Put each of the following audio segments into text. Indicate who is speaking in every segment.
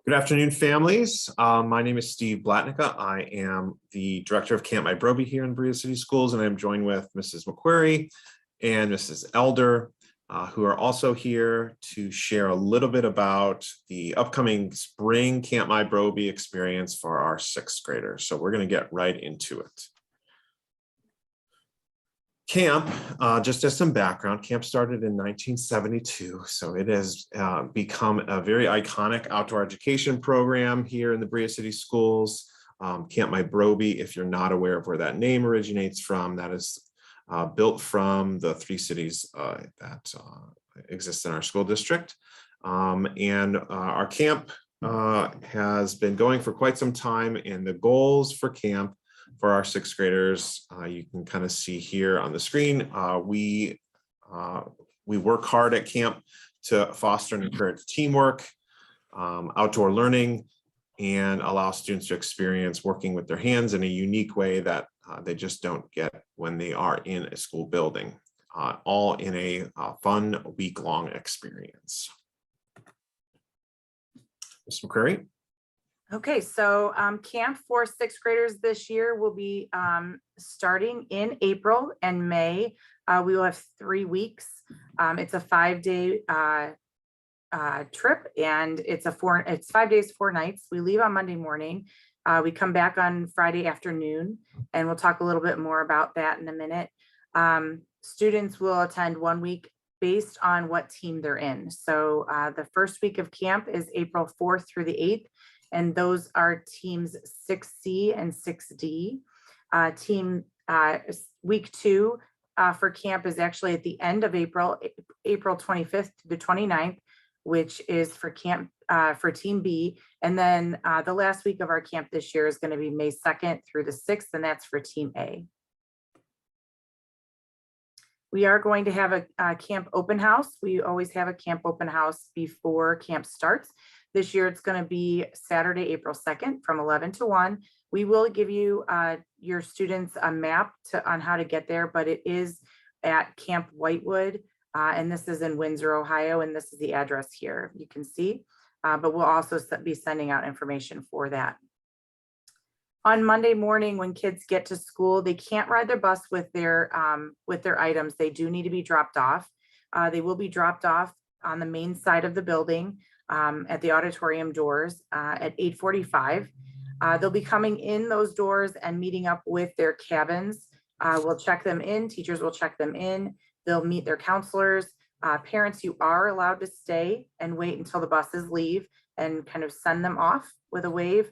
Speaker 1: Good afternoon, families. My name is Steve Blatnica. I am the director of Camp Mybrobe here in Berea City Schools, and I'm joined with Mrs. McQuarrie and Mrs. Elder, who are also here to share a little bit about the upcoming spring Camp Mybrobe experience for our sixth graders. So we're going to get right into it. Camp, just as some background, camp started in 1972, so it has become a very iconic outdoor education program here in the Berea City Schools. Camp Mybrobe, if you're not aware of where that name originates from, that is built from the three cities that exist in our school district. Our camp has been going for quite some time, and the goals for camp for our sixth graders, you can kind of see here on the screen. We work hard at camp to foster and encourage teamwork, outdoor learning, and allow students to experience working with their hands in a unique way that they just don't get when they are in a school building, all in a fun week-long experience. Ms. McQuarrie?
Speaker 2: Okay, so camp for sixth graders this year will be starting in April and May. We will have 3 weeks. It's a 5-day trip, and it's 5 days, 4 nights. We leave on Monday morning. We come back on Friday afternoon, and we'll talk a little bit more about that in a minute. Students will attend 1 week based on what team they're in. So the first week of camp is April 4th through the 8th. And those are teams 6C and 6D. Week 2 for camp is actually at the end of April 25th to the 29th, which is for camp for team B. And then the last week of our camp this year is going to be May 2nd through the 6th, and that's for team A. We are going to have a camp open house. We always have a camp open house before camp starts. This year, it's going to be Saturday, April 2nd from 11 to 1. We will give you your students a map on how to get there, but it is at Camp Whitewood, and this is in Windsor, Ohio, and this is the address here. You can see, but we'll also be sending out information for that. On Monday morning, when kids get to school, they can't ride their bus with their items. They do need to be dropped off. They will be dropped off on the main side of the building at the auditorium doors at 8:45. They'll be coming in those doors and meeting up with their cabins. We'll check them in. Teachers will check them in. They'll meet their counselors. Parents, you are allowed to stay and wait until the buses leave and kind of send them off with a wave.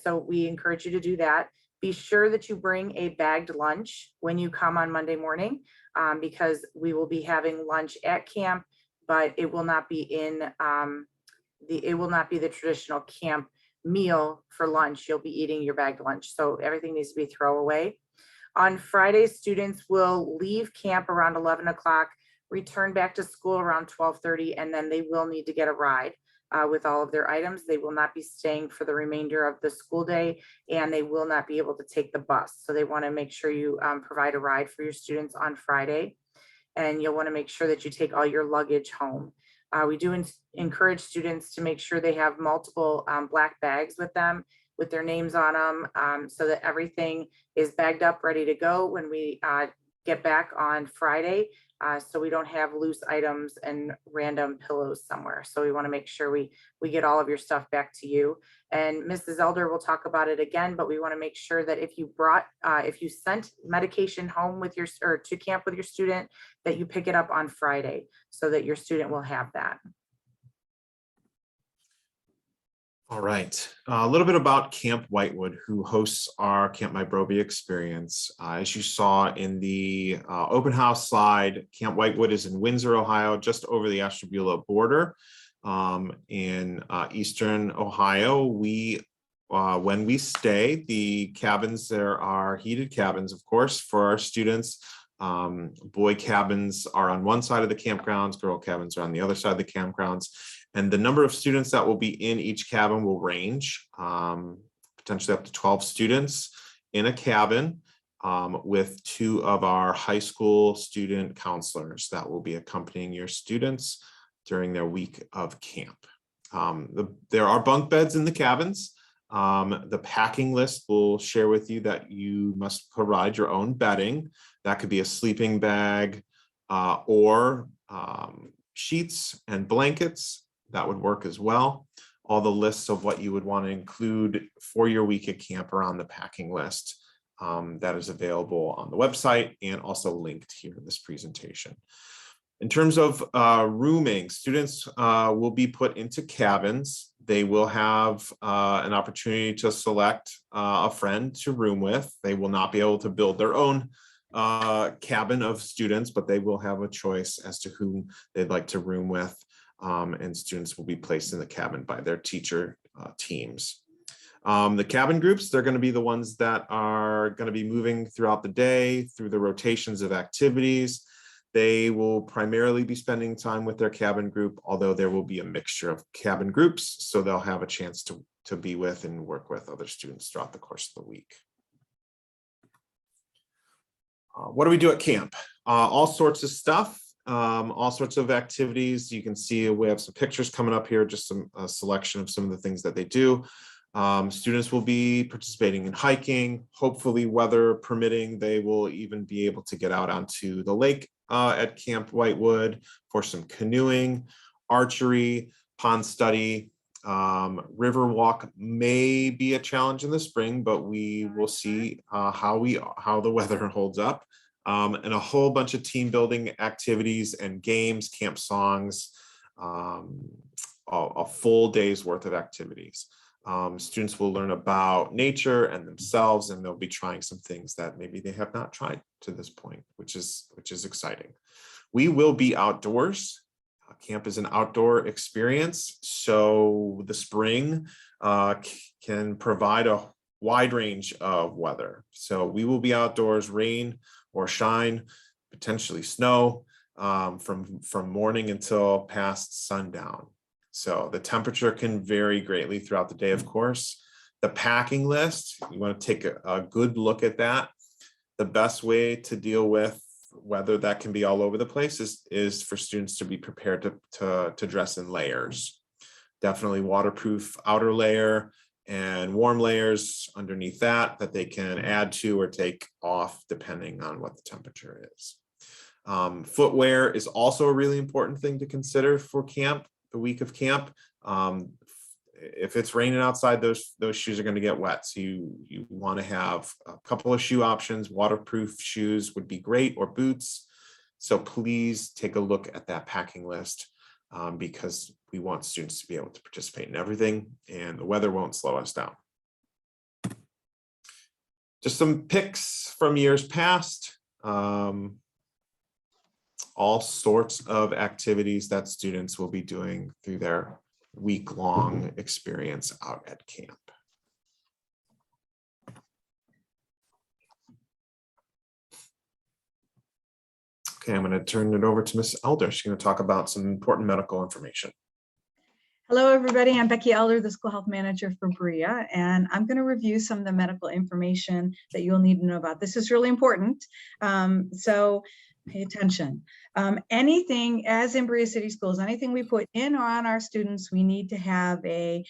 Speaker 2: So we encourage you to do that. Be sure that you bring a bagged lunch when you come on Monday morning, because we will be having lunch at camp, but it will not be the traditional camp meal for lunch. You'll be eating your bagged lunch. So everything needs to be throwaway. On Friday, students will leave camp around 11 o'clock, return back to school around 12:30, and then they will need to get a ride with all of their items. They will not be staying for the remainder of the school day, and they will not be able to take the bus. So they want to make sure you provide a ride for your students on Friday, and you'll want to make sure that you take all your luggage home. We do encourage students to make sure they have multiple black bags with them with their names on them, so that everything is bagged up, ready to go when we get back on Friday, so we don't have loose items and random pillows somewhere. So we want to make sure we get all of your stuff back to you. And Mrs. Elder will talk about it again, but we want to make sure that if you sent medication home or to camp with your student, that you pick it up on Friday so that your student will have that.
Speaker 1: All right, a little bit about Camp Whitewood, who hosts our Camp Mybrobe experience. As you saw in the open house slide, Camp Whitewood is in Windsor, Ohio, just over the Ashtabula border in eastern Ohio. When we stay, the cabins, there are heated cabins, of course, for our students. Boy cabins are on one side of the campgrounds, girl cabins are on the other side of the campgrounds. And the number of students that will be in each cabin will range, potentially up to 12 students in a cabin, with 2 of our high school student counselors that will be accompanying your students during their week of camp. There are bunk beds in the cabins. The packing list will share with you that you must provide your own bedding. That could be a sleeping bag or sheets and blankets. That would work as well. All the lists of what you would want to include for your week at camp are on the packing list that is available on the website and also linked here in this presentation. In terms of rooming, students will be put into cabins. They will have an opportunity to select a friend to room with. They will not be able to build their own cabin of students, but they will have a choice as to whom they'd like to room with. And students will be placed in the cabin by their teacher teams. The cabin groups, they're going to be the ones that are going to be moving throughout the day through the rotations of activities. They will primarily be spending time with their cabin group, although there will be a mixture of cabin groups, so they'll have a chance to be with and work with other students throughout the course of the week. What do we do at camp? All sorts of stuff, all sorts of activities. You can see we have some pictures coming up here, just a selection of some of the things that they do. Students will be participating in hiking. Hopefully, weather permitting, they will even be able to get out onto the lake at Camp Whitewood for some canoeing, archery, pond study. River walk may be a challenge in the spring, but we will see how the weather holds up. And a whole bunch of team building activities and games, camp songs, a full day's worth of activities. Students will learn about nature and themselves, and they'll be trying some things that maybe they have not tried to this point, which is exciting. We will be outdoors. Camp is an outdoor experience, so the spring can provide a wide range of weather. So we will be outdoors, rain or shine, potentially snow, from morning until past sundown. So the temperature can vary greatly throughout the day, of course. The packing list, you want to take a good look at that. The best way to deal with weather that can be all over the place is for students to be prepared to dress in layers. Definitely waterproof outer layer and warm layers underneath that they can add to or take off depending on what the temperature is. Footwear is also a really important thing to consider for camp. The week of camp, if it's raining outside, those shoes are going to get wet. So you want to have a couple of shoe options. Waterproof shoes would be great, or boots. So please take a look at that packing list because we want students to be able to participate in everything, and the weather won't slow us down. Just some pics from years past. All sorts of activities that students will be doing through their week-long experience out at camp. Okay, I'm going to turn it over to Ms. Elder. She's going to talk about some important medical information.
Speaker 3: Hello, everybody. I'm Becky Elder, the school health manager for Berea, and I'm going to review some of the medical information that you'll need to know about. This is really important, so pay attention. Anything, as in Berea City Schools, anything we put in or on our students, we need to have a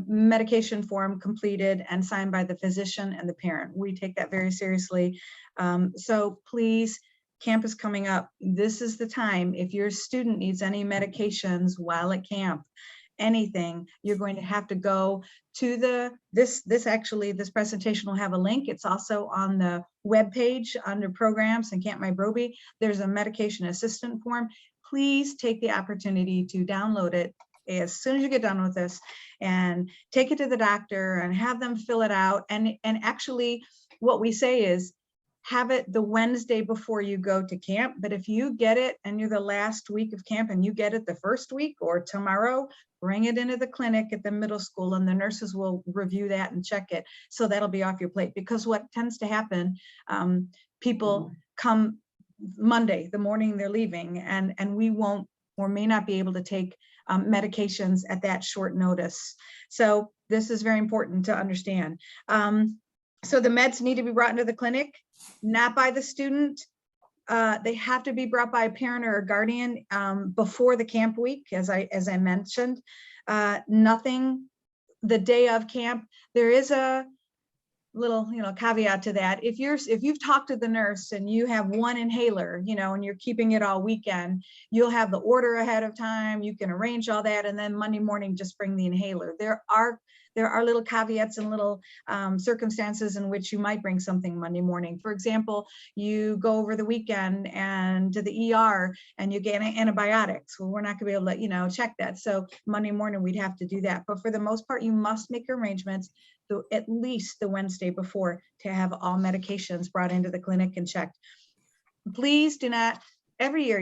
Speaker 3: medication form completed and signed by the physician and the parent. We take that very seriously. So please, camp is coming up. This is the time. If your student needs any medications while at camp, anything, you're going to have to go to this presentation will have a link. It's also on the web page under programs and Camp Mybrobe. There's a medication assistant form. Please take the opportunity to download it as soon as you get done with this and take it to the doctor and have them fill it out. And actually what we say is have it the Wednesday before you go to camp. But if you get it and you're the last week of camp and you get it the first week or tomorrow, bring it into the clinic at the middle school and the nurses will review that and check it. So that'll be off your plate, because what tends to happen, people come Monday, the morning they're leaving, and we won't or may not be able to take medications at that short notice. So this is very important to understand. So the meds need to be brought into the clinic, not by the student. They have to be brought by a parent or a guardian before the camp week, as I mentioned. Nothing the day of camp. There is a little, caveat to that. If you've talked to the nurse and you have one inhaler, and you're keeping it all weekend, you'll have the order ahead of time. You can arrange all that, and then Monday morning just bring the inhaler. There are little caveats and little circumstances in which you might bring something Monday morning. For example, you go over the weekend and to the ER and you get antibiotics. Well, we're not gonna be able to let check that. So Monday morning we'd have to do that. But for the most part, you must make arrangements at least the Wednesday before to have all medications brought into the clinic and checked. Please do not, every year,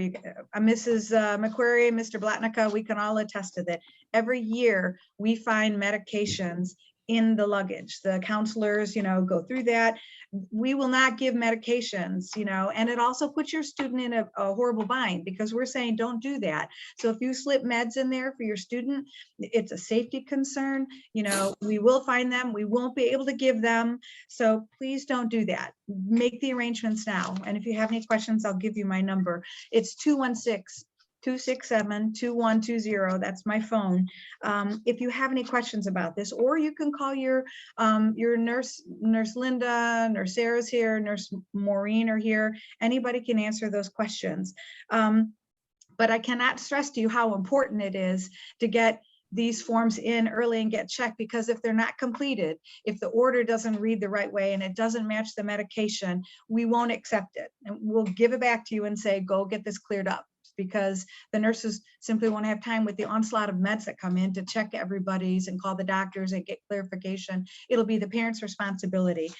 Speaker 3: Mrs. McQuarrie, Mr. Blatnica, we can all attest to that. Every year we find medications in the luggage. The counselors, go through that. We will not give medications, and it also puts your student in a horrible bind because we're saying don't do that. So if you slip meds in there for your student, it's a safety concern. We will find them. We won't be able to give them. So please don't do that. Make the arrangements now. And if you have any questions, I'll give you my number. It's 216-267-2120. That's my phone. If you have any questions about this, or you can call your nurse Linda, Nurse Sarah's here, Nurse Maureen are here. Anybody can answer those questions. But I cannot stress to you how important it is to get these forms in early and get checked, because if they're not completed, if the order doesn't read the right way and it doesn't match the medication, we won't accept it. And we'll give it back to you and say, go get this cleared up, because the nurses simply won't have time with the onslaught of meds that come in to check everybody's and call the doctors and get clarification. It'll be the parent's responsibility.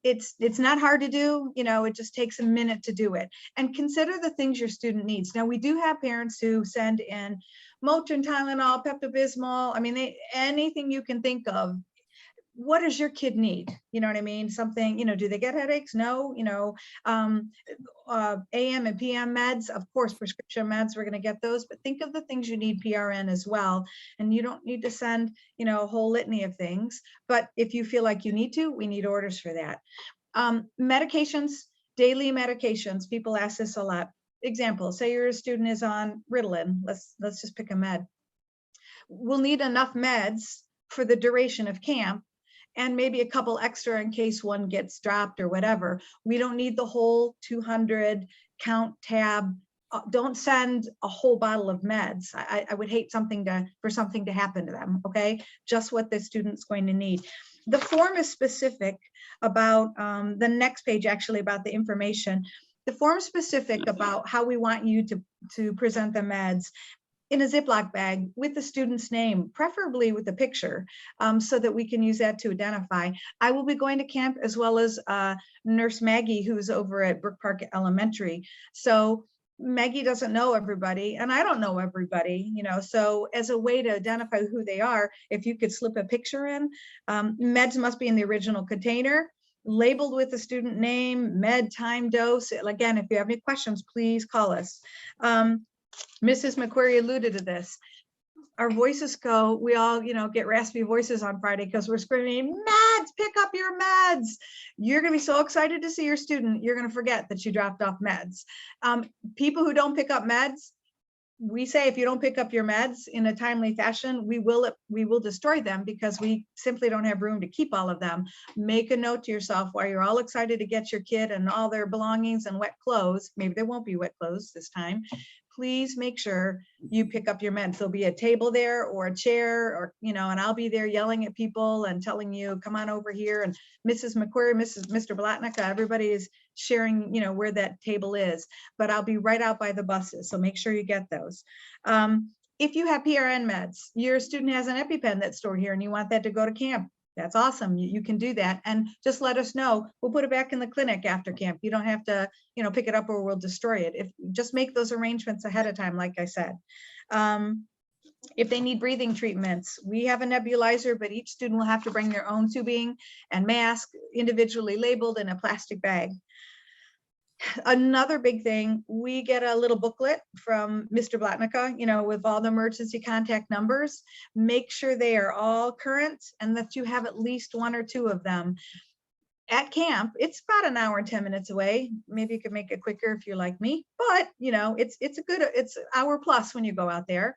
Speaker 3: It's not hard to do, it just takes a minute to do it. And consider the things your student needs. Now, we do have parents who send in Motrin, Tylenol, Pepto-Bismol. I mean, anything you can think of. What does your kid need? You know what I mean? Something, do they get headaches? No, AM and PM meds, of course, prescription meds, we're going to get those, but think of the things you need PRN as well. And you don't need to send, a whole litany of things, but if you feel like you need to, we need orders for that. Medications, daily medications, people ask this a lot. Example, say your student is on Ritalin. Let's just pick a med. We'll need enough meds for the duration of camp, and maybe a couple extra in case one gets dropped or whatever. We don't need the whole 200 count tab. Don't send a whole bottle of meds. I would hate for something to happen to them, okay? Just what the student's going to need. The form is specific about the next page, actually, about the information. The form is specific about how we want you to present the meds in a Ziploc bag with the student's name, preferably with a picture, so that we can use that to identify. I will be going to camp, as well as Nurse Maggie, who's over at Brook Park Elementary. So Maggie doesn't know everybody, and I don't know everybody, so as a way to identify who they are, if you could slip a picture in. Meds must be in the original container, labeled with the student name, med, time, dose. Again, if you have any questions, please call us. Mrs. McQuarrie alluded to this. Our voices go, we all, get raspy voices on Friday because we're screaming, meds, pick up your meds. You're going to be so excited to see your student, you're going to forget that you dropped off meds. People who don't pick up meds, we say if you don't pick up your meds in a timely fashion, we will destroy them, because we simply don't have room to keep all of them. Make a note to yourself while you're all excited to get your kid and all their belongings and wet clothes. Maybe there won't be wet clothes this time. Please make sure you pick up your meds. There'll be a table there or a chair, or, and I'll be there yelling at people and telling you, come on over here. And Mrs. McQuarrie, Mr. Blatnica, everybody is sharing, where that table is, but I'll be right out by the buses. So make sure you get those. If you have PRN meds, your student has an EpiPen that's stored here and you want that to go to camp, that's awesome. You can do that, and just let us know. We'll put it back in the clinic after camp. You don't have to, pick it up or we'll destroy it. Just make those arrangements ahead of time, like I said. If they need breathing treatments, we have a nebulizer, but each student will have to bring their own tubing and mask, individually labeled in a plastic bag. Another big thing, we get a little booklet from Mr. Blatnica, with all the emergency contact numbers. Make sure they are all current and that you have at least one or two of them. at camp, it's about an hour and 10 minutes away. Maybe you could make it quicker if you're like me, but it's an hour plus when you go out there.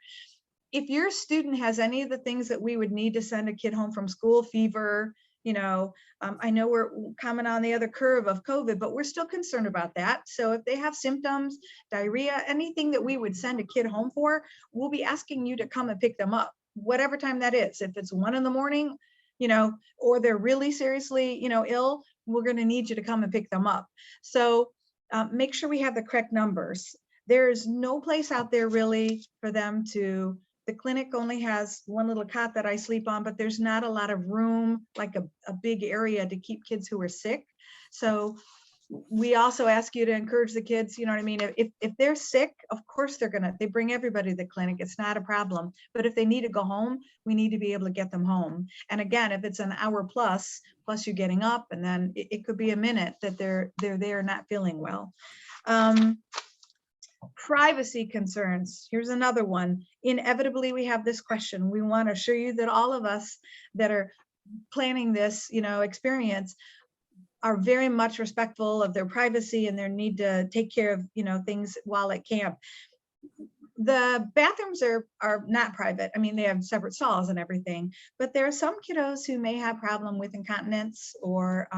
Speaker 3: If your student has any of the things that we would need to send a kid home from school, fever, I know we're coming on the other curve of COVID, but we're still concerned about that. So if they have symptoms, diarrhea, anything that we would send a kid home for, we'll be asking you to come and pick them up, whatever time that is. If it's 1 a.m, or they're really seriously, ill, we're going to need you to come and pick them up. So make sure we have the correct numbers. There's no place out there really for them to. The clinic only has one little cot that I sleep on, but there's not a lot of room, like a big area to keep kids who are sick. So we also ask you to encourage the kids, you know what I mean? If they're sick, of course they bring everybody to the clinic. It's not a problem. But if they need to go home, we need to be able to get them home. And again, if it's an hour plus you getting up, and then it could be a minute that they're there not feeling well. Privacy concerns. Here's another one. Inevitably, we have this question. We want to assure you that all of us that are planning this, experience are very much respectful of their privacy and their need to take care of, things while at camp. The bathrooms are not private. I mean, they have separate stalls and everything, but there are some kiddos who may have problem with incontinence or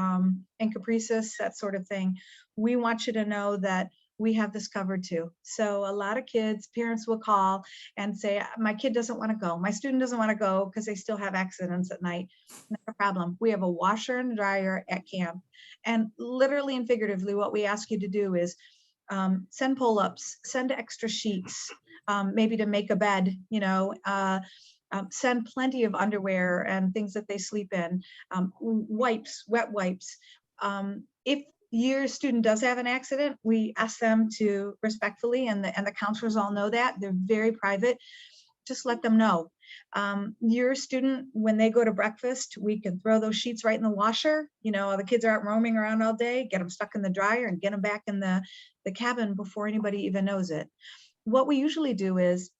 Speaker 3: encopresis, that sort of thing. We want you to know that we have this covered too. So a lot of kids, parents will call and say, my kid doesn't want to go. My student doesn't want to go because they still have accidents at night. Not a problem. We have a washer and dryer at camp. And literally and figuratively, what we ask you to do is send pull-ups, send extra sheets, maybe to make a bed, send plenty of underwear and things that they sleep in, wipes, wet wipes. If your student does have an accident, we ask them to respectfully, and the counselors all know that, they're very private, just let them know. Your student, when they go to breakfast, we can throw those sheets right in the washer. The kids are out roaming around all day, get them stuck in the dryer and get them back in the cabin before anybody even knows it. What we usually do is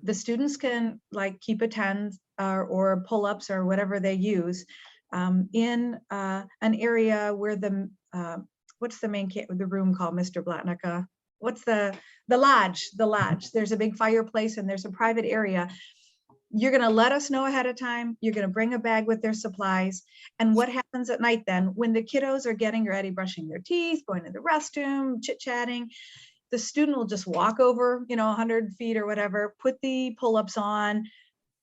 Speaker 3: the students can keep a 10 or pull-ups or whatever they use in an area where what's the the room called, Mr. Blatnica? What's the lodge? The lodge. There's a big fireplace and there's a private area. You're going to let us know ahead of time. You're going to bring a bag with their supplies. And what happens at night then, when the kiddos are getting ready, brushing their teeth, going to the restroom, chit-chatting, the student will just walk over, 100 feet or whatever, put the pull-ups on,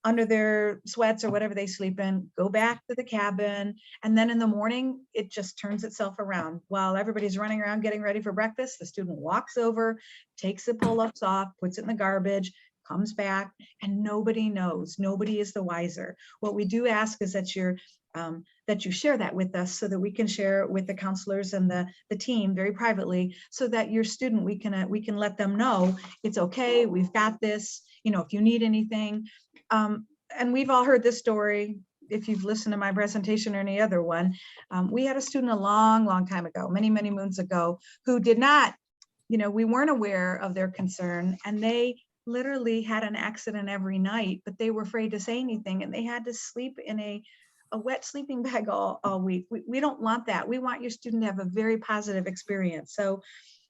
Speaker 3: under their sweats or whatever they sleep in, go back to the cabin. And then in the morning, it just turns itself around. While everybody's running around getting ready for breakfast, the student walks over, takes the pull-ups off, puts it in the garbage, comes back, and nobody knows. Nobody is the wiser. What we do ask is that you share that with us so that we can share it with the counselors and the team very privately, so that your student, we can let them know it's okay, we've got this, if you need anything. And we've all heard this story. If you've listened to my presentation or any other one, we had a student a long time ago, many moons ago, who did not, we weren't aware of their concern, and they literally had an accident every night, but they were afraid to say anything, and they had to sleep in a wet sleeping bag all week. We don't want that. We want your student to have a very positive experience. So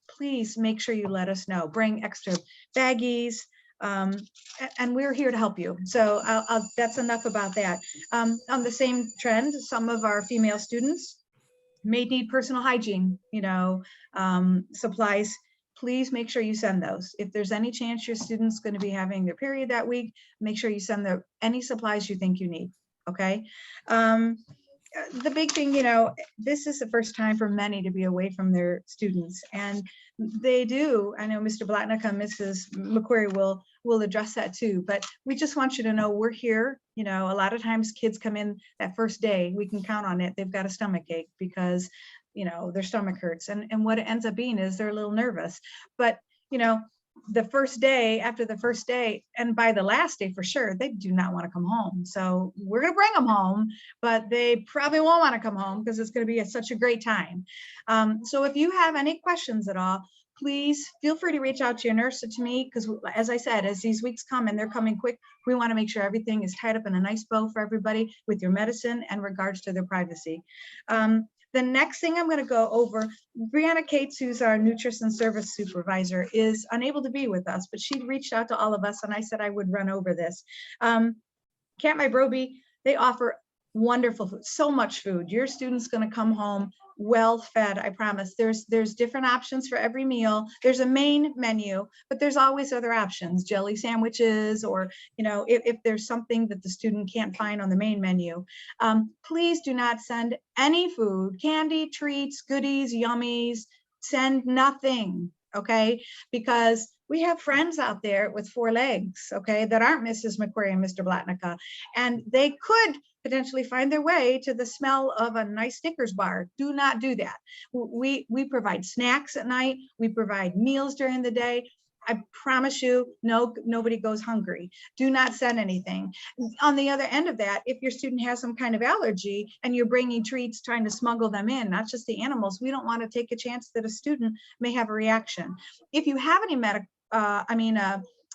Speaker 3: please make sure you let us know. Bring extra baggies, and we're here to help you. So that's enough about that. On the same trend, some of our female students may need personal hygiene, supplies. Please make sure you send those. If there's any chance your student's going to be having their period that week, make sure you send any supplies you think you need. Okay. The big thing, this is the first time for many to be away from their students, and they do. I know Mr. Blatnick and Mrs. McQuarrie will address that too, but we just want you to know we're here. A lot of times kids come in that first day, we can count on it, they've got a stomach ache because their stomach hurts, and what it ends up being is they're a little nervous. But the first day, after the first day, and by the last day for sure, they do not want to come home. So we're going to bring them home, but they probably won't want to come home because it's going to be such a great time. So if you have any questions at all, please feel free to reach out to your nurse or to me, because as I said, as these weeks come, and they're coming quick, we want to make sure everything is tied up in a nice bow for everybody with your medicine and regards to their privacy. The next thing I'm going to go over, Brianna Cates, who's our nutrition service supervisor, is unable to be with us, but she reached out to all of us and I said I would run over this. Camp Mybrobe, they offer wonderful food, so much food. Your student's going to come home well fed, I promise. There's different options for every meal. There's a main menu, but there's always other options, jelly sandwiches, or if there's something that the student can't find on the main menu. Please do not send any food, candy, treats, goodies, yummies. Send nothing, okay? Because we have friends out there with 4 legs, okay, that aren't Mrs. McQuarrie and Mr. Blatnica, and they could potentially find their way to the smell of a nice Snickers bar. Do not do that. We provide snacks at night. We provide meals during the day. I promise you, nobody goes hungry. Do not send anything. On the other end of that, if your student has some kind of allergy and you're bringing treats, trying to smuggle them in, not just the animals, we don't want to take a chance that a student may have a reaction. If you have any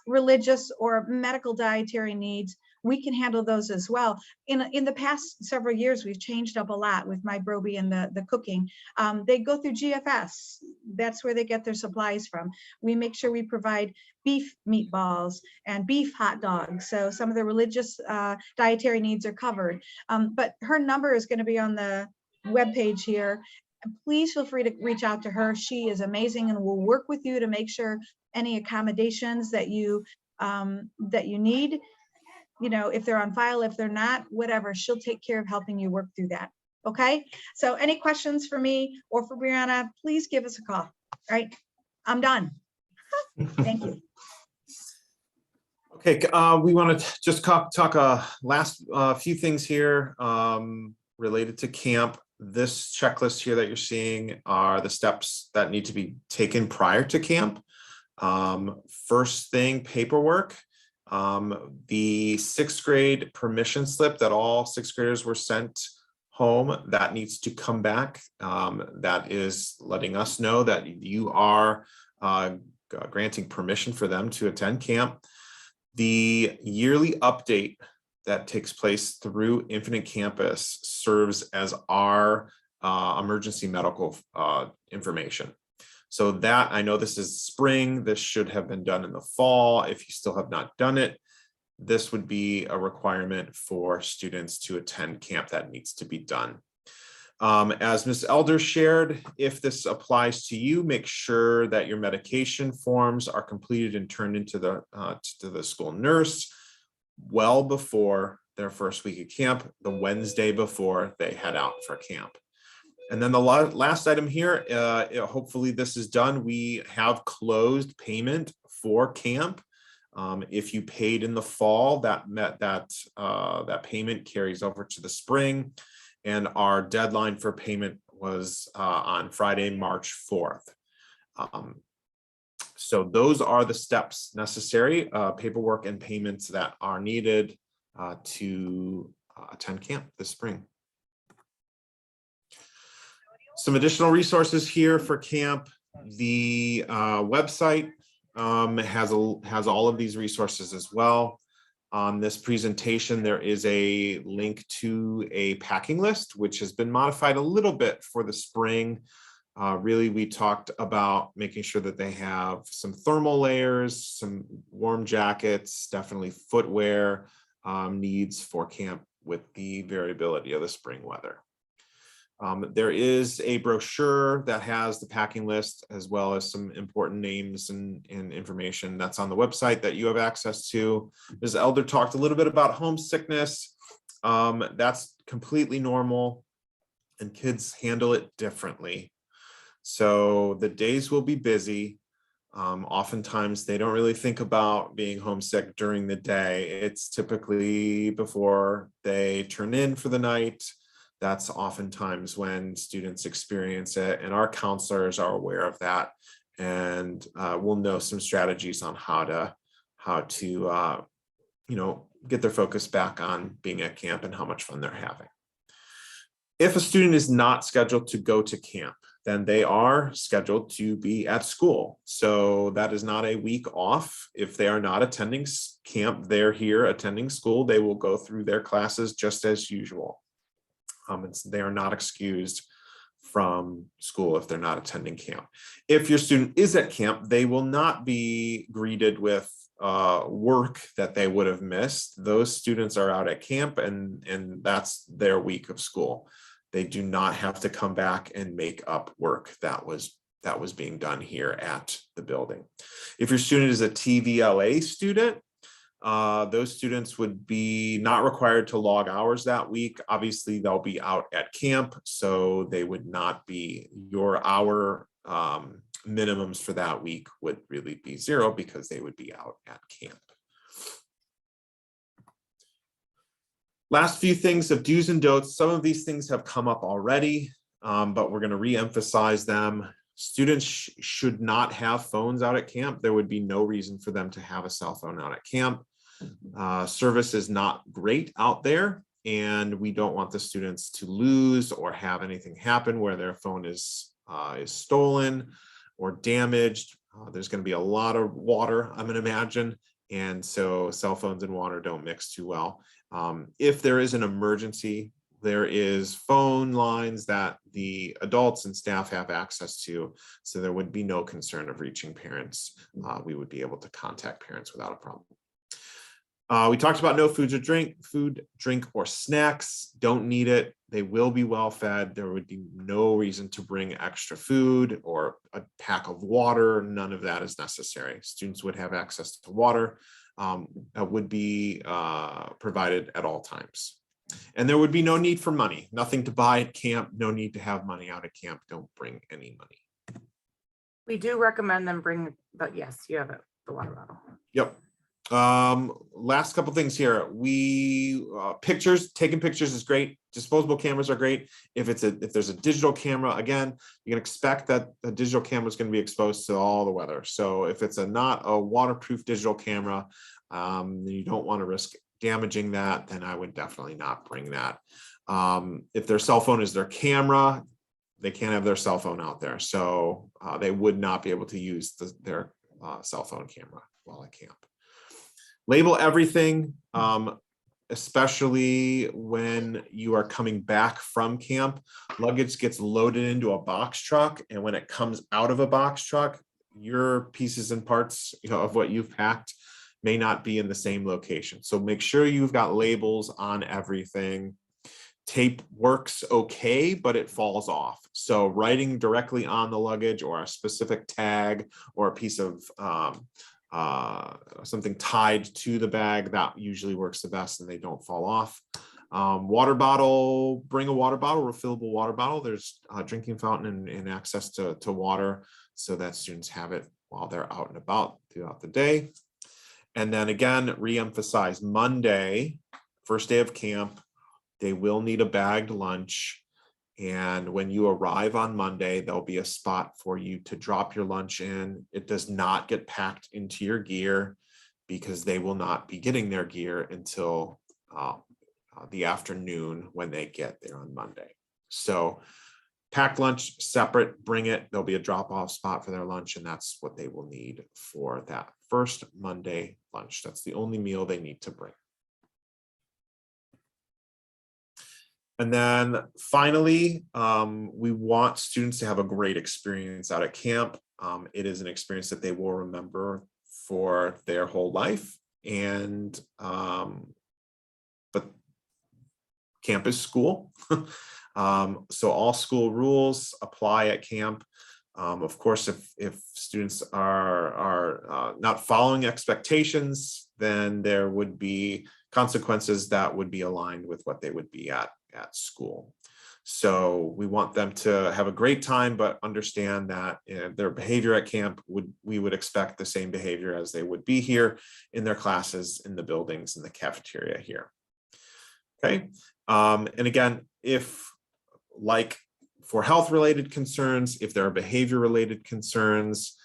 Speaker 3: religious or medical dietary needs, we can handle those as well. In the past several years, we've changed up a lot with Mybrobe and the cooking. They go through GFS. That's where they get their supplies from. We make sure we provide beef meatballs and beef hot dogs. So some of the religious dietary needs are covered. But her number is going to be on the webpage here. Please feel free to reach out to her. She is amazing and will work with you to make sure any accommodations that you need, if they're on file, if they're not, whatever, she'll take care of helping you work through that. Okay. So any questions for me or for Brianna, please give us a call. All right. I'm done. Thank you.
Speaker 1: Okay. We want to just talk last few things here related to camp. This checklist here that you're seeing are the steps that need to be taken prior to camp. First thing, paperwork. The 6th grade permission slip that all 6th graders were sent home, that needs to come back. That is letting us know that you are granting permission for them to attend camp. The yearly update that takes place through Infinite Campus serves as our emergency medical information. So that, I know this is spring, this should have been done in the fall. If you still have not done it, this would be a requirement for students to attend camp that needs to be done. As Ms. Elder shared, if this applies to you, make sure that your medication forms are completed and turned into the school nurse well before their first week of camp, the Wednesday before they head out for camp. And then the last item here, hopefully this is done. We have closed payment for camp. If you paid in the fall, that payment carries over to the spring. And our deadline for payment was on Friday, March 4th. So those are the steps necessary, paperwork and payments that are needed to attend camp this spring. Some additional resources here for camp. The website has all of these resources as well. On this presentation, there is a link to a packing list, which has been modified a little bit for the spring. Really, we talked about making sure that they have some thermal layers, some warm jackets, definitely footwear needs for camp with the variability of the spring weather. There is a brochure that has the packing list as well as some important names and information that's on the website that you have access to. Ms. Elder talked a little bit about homesickness. That's completely normal and kids handle it differently. So the days will be busy. Oftentimes they don't really think about being homesick during the day. It's typically before they turn in for the night. That's oftentimes when students experience it, and our counselors are aware of that, and we'll know some strategies on how to get their focus back on being at camp and how much fun they're having. If a student is not scheduled to go to camp, then they are scheduled to be at school. So that is not a week off. If they are not attending camp, they're here attending school. They will go through their classes just as usual. They are not excused from school if they're not attending camp. If your student is at camp, they will not be greeted with work that they would have missed. Those students are out at camp, and that's their week of school. They do not have to come back and make up work that was being done here at the building. If your student is a TVLA student, those students would be not required to log hours that week. Obviously, they'll be out at camp, so they would not be, your hour minimums for that week would really be 0 because they would be out at camp. Last few things of do's and don'ts. Some of these things have come up already, but we're going to re-emphasize them. Students should not have phones out at camp. There would be no reason for them to have a cell phone out at camp. Service is not great out there, and we don't want the students to lose or have anything happen where their phone is stolen or damaged. There's going to be a lot of water, I'm going to imagine, and so cell phones and water don't mix too well. If there is an emergency, there is phone lines that the adults and staff have access to, so there would be no concern of reaching parents. We would be able to contact parents without a problem. We talked about no food, drink, or snacks. Don't need it. They will be well fed. There would be no reason to bring extra food or a pack of water. None of that is necessary. Students would have access to water that would be provided at all times. And there would be no need for money. Nothing to buy at camp. No need to have money out at camp. Don't bring any money.
Speaker 2: We do recommend them bring, but yes, you have the water bottle.
Speaker 1: Yep. Last couple things here. We taking pictures is great. Disposable cameras are great. If there's a digital camera, again, you can expect that the digital camera is going to be exposed to all the weather. So if it's not a waterproof digital camera, you don't want to risk damaging that, then I would definitely not bring that. If their cell phone is their camera, they can't have their cell phone out there. So they would not be able to use their cell phone camera while at camp. Label everything, especially when you are coming back from camp. Luggage gets loaded into a box truck, and when it comes out of a box truck, your pieces and parts, of what you've packed may not be in the same location. So make sure you've got labels on everything. Tape works okay, but it falls off. So writing directly on the luggage or a specific tag or a piece of something tied to the bag, that usually works the best and they don't fall off. Water bottle, bring a water bottle, refillable water bottle. There's a drinking fountain and access to water so that students have it while they're out and about throughout the day. And then again, re-emphasize Monday, first day of camp, they will need a bagged lunch. And when you arrive on Monday, there'll be a spot for you to drop your lunch in. It does not get packed into your gear because they will not be getting their gear until the afternoon when they get there on Monday. So pack lunch separate, bring it. There'll be a drop-off spot for their lunch, and that's what they will need for that first Monday lunch. That's the only meal they need to bring. And then finally, we want students to have a great experience out at camp. It is an experience that they will remember for their whole life. And but camp is school. So all school rules apply at camp. Of course, if students are not following expectations, then there would be consequences that would be aligned with what they would be at school. So we want them to have a great time, but understand that their behavior at camp we would expect the same behavior as they would be here in their classes, in the buildings, in the cafeteria here. Okay. And again, if like for health related concerns, if there are behavior related concerns,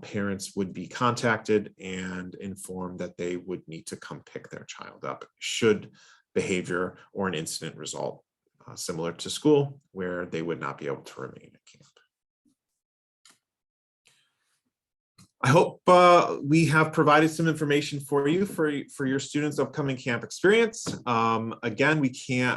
Speaker 1: parents would be contacted and informed that they would need to come pick their child up should behavior or an incident result similar to school where they would not be able to remain at camp. I hope we have provided some information for you for your students' upcoming camp experience. Again,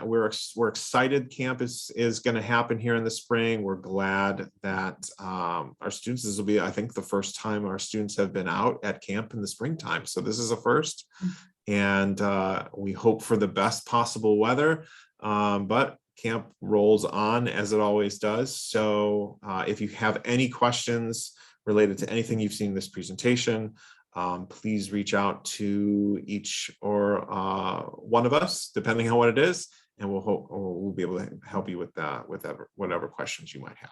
Speaker 1: we're excited camp is going to happen here in the spring. We're glad that our students, this will be, I think, the first time our students have been out at camp in the springtime. So this is a first, and we hope for the best possible weather, but camp rolls on as it always does. So if you have any questions related to anything you've seen in this presentation, please reach out to each or one of us, depending on what it is, and we'll be able to help you with that, whatever questions you might have.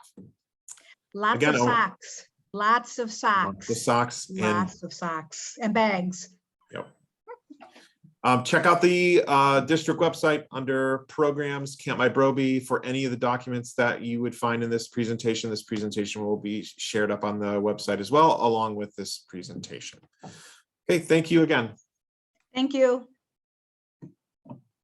Speaker 3: Lots of socks, lots of socks.
Speaker 1: The socks.
Speaker 3: Lots of socks and bags.
Speaker 1: Yep. Check out the district website under programs, Camp My Broby, for any of the documents that you would find in this presentation. This presentation will be shared up on the website as well, along with this presentation. Okay, thank you again.
Speaker 3: Thank you.